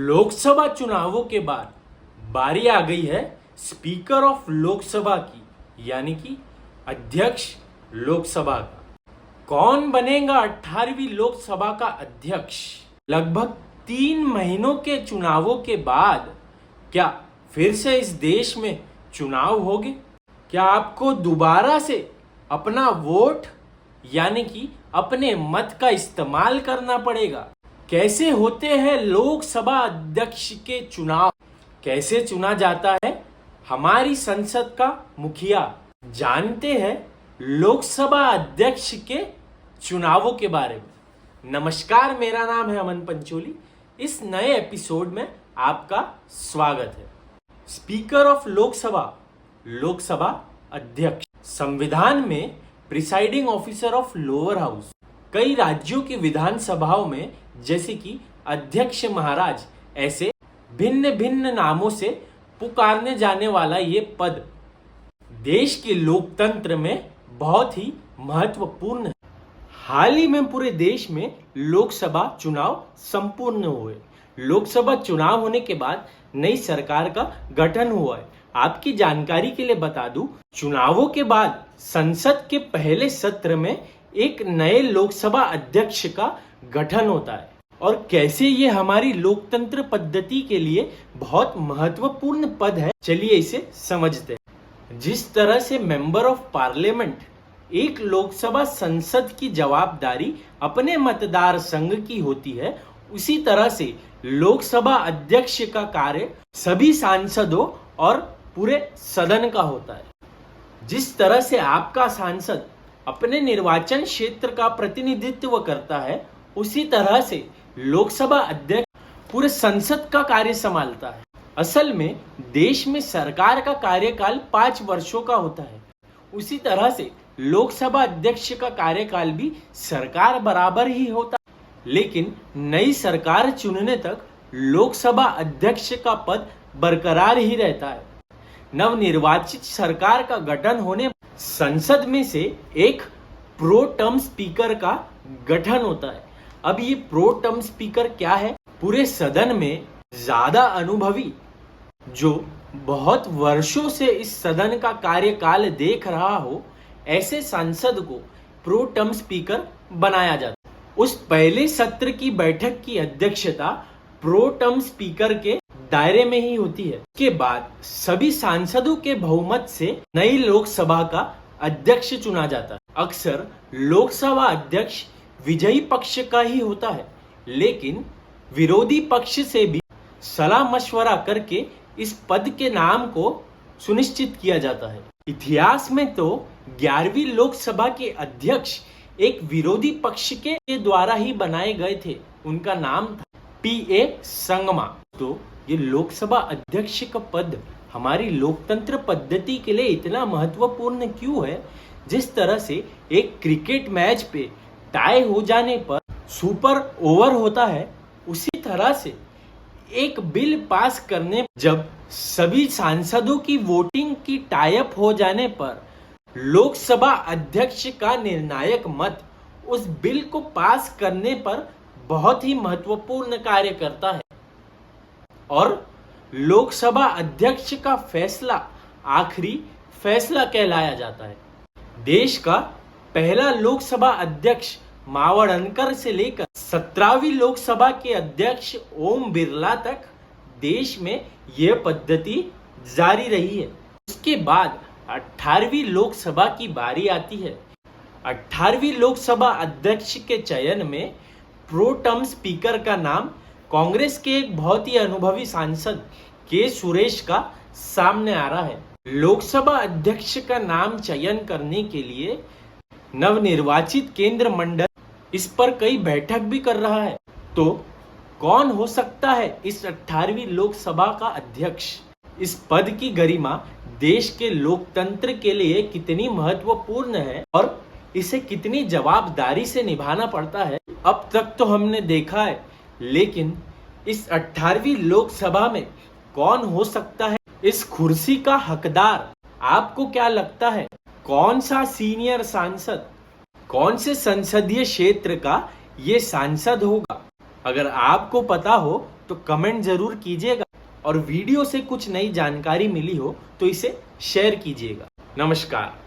लोकसभा चुनावों के बाद बारी आ गई है स्पीकर ऑफ लोकसभा की, यानी कि अध्यक्ष लोकसभा का। कौन बनेगा 18वीं लोकसभा का अध्यक्ष? लगभग 3 महीनों के चुनावों के बाद क्या फिर से इस देश में चुनाव होंगे? क्या आपको दोबारा से अपना वोट यानी कि अपने मत का इस्तेमाल करना पड़ेगा? कैसे होते हैं लोकसभा अध्यक्ष के चुनाव? कैसे चुना जाता है हमारी संसद का मुखिया? जानते हैं लोकसभा अध्यक्ष के चुनावों के बारे में। नमस्कार, मेरा नाम है अमन पंचोली। इस नए एपिसोड में आपका स्वागत है। स्पीकर ऑफ लोकसभा, लोकसभा अध्यक्ष, संविधान में presiding officer of lower house. कई राज्यों की विधानसभाओं में जैसे कि अध्यक्ष महाराज, ऐसे भिन्न भिन्न नामों से पुकारने जाने वाला ये पद देश के लोकतंत्र में बहुत ही महत्वपूर्ण है। हाल ही में पूरे देश में लोकसभा चुनाव संपूर्ण हुए। लोकसभा चुनाव होने के बाद नई सरकार का गठन हुआ है। आपकी जानकारी के लिए बता दूं, चुनावों के बाद संसद के पहले सत्र में एक नए लोकसभा अध्यक्ष का गठन होता है और कैसे ये हमारी लोकतंत्र पद्धति के लिए बहुत महत्वपूर्ण पद है, चलिए इसे समझते हैं। जिस तरह से मेंबर ऑफ पार्लियामेंट एक लोकसभा संसद की जवाबदारी अपने मतदार संघ की होती है, उसी तरह से लोकसभा अध्यक्ष का कार्य सभी सांसदों और पूरे सदन का होता है। जिस तरह से आपका सांसद अपने निर्वाचन क्षेत्र का प्रतिनिधित्व करता है, उसी तरह से लोकसभा अध्यक्ष पूरे संसद का कार्य संभालता है। असल में देश में सरकार का कार्यकाल 5 वर्षों का होता है, उसी तरह से लोकसभा अध्यक्ष का कार्यकाल भी सरकार बराबर ही होता है। लेकिन नई सरकार चुनने तक लोकसभा अध्यक्ष का पद बरकरार ही रहता है। नवनिर्वाचित सरकार का गठन होने संसद में से एक प्रो टर्म स्पीकर का गठन होता है। अब ये प्रो टर्म स्पीकर क्या है? पूरे सदन में ज्यादा अनुभवी, जो बहुत वर्षों से इस सदन का कार्यकाल देख रहा हो, ऐसे सांसद को प्रो टर्म स्पीकर बनाया जाता है। उस पहले सत्र की बैठक की अध्यक्षता प्रो टर्म स्पीकर के दायरे में ही होती है। उसके बाद सभी सांसदों के बहुमत से नई लोकसभा का अध्यक्ष चुना जाता है। अक्सर लोकसभा अध्यक्ष विजयी पक्ष का ही होता है, लेकिन विरोधी पक्ष से भी सलाह मशवरा करके इस पद के नाम को सुनिश्चित किया जाता है। इतिहास में तो 11वीं लोकसभा के अध्यक्ष एक विरोधी पक्ष के द्वारा ही बनाए गए थे। उनका नाम था P.A. संगमा। तो ये लोकसभा अध्यक्ष का पद हमारी लोकतंत्र पद्धति के लिए इतना महत्वपूर्ण क्यों है? जिस तरह से एक क्रिकेट मैच पे टाई हो जाने पर सुपर ओवर होता है, उसी तरह से एक बिल पास करने जब सभी सांसदों की वोटिंग की टाई अप हो जाने पर लोकसभा अध्यक्ष का निर्णायक मत उस बिल को पास करने पर बहुत ही महत्वपूर्ण कार्य करता है और लोकसभा अध्यक्ष का फैसला आखिरी फैसला कहलाया जाता है। देश का पहला लोकसभा अध्यक्ष मावड़नकर से लेकर 17वीं लोकसभा के अध्यक्ष ओम बिरला तक देश में यह पद्धति जारी रही है। उसके बाद 18वीं लोकसभा की बारी आती है। 18वीं लोकसभा अध्यक्ष के चयन में प्रो टर्म स्पीकर का नाम कांग्रेस के एक बहुत ही अनुभवी सांसद के सुरेश का सामने आ रहा है। लोकसभा अध्यक्ष का नाम चयन करने के लिए नवनिर्वाचित केंद्र मंडल इस पर कई बैठक भी कर रहा है। तो कौन हो सकता है इस 18वीं लोकसभा का अध्यक्ष? इस पद की गरिमा देश के लोकतंत्र के लिए कितनी महत्वपूर्ण है और इसे कितनी जवाबदारी से निभाना पड़ता है, अब तक तो हमने देखा है, लेकिन इस 18वीं लोकसभा में कौन हो सकता है इस कुर्सी का हकदार? आपको क्या लगता है? कौन सा सीनियर सांसद, कौन से संसदीय क्षेत्र का ये सांसद होगा? अगर आपको पता हो तो कमेंट जरूर कीजिएगा और वीडियो से कुछ नई जानकारी मिली हो तो इसे शेयर कीजिएगा। नमस्कार।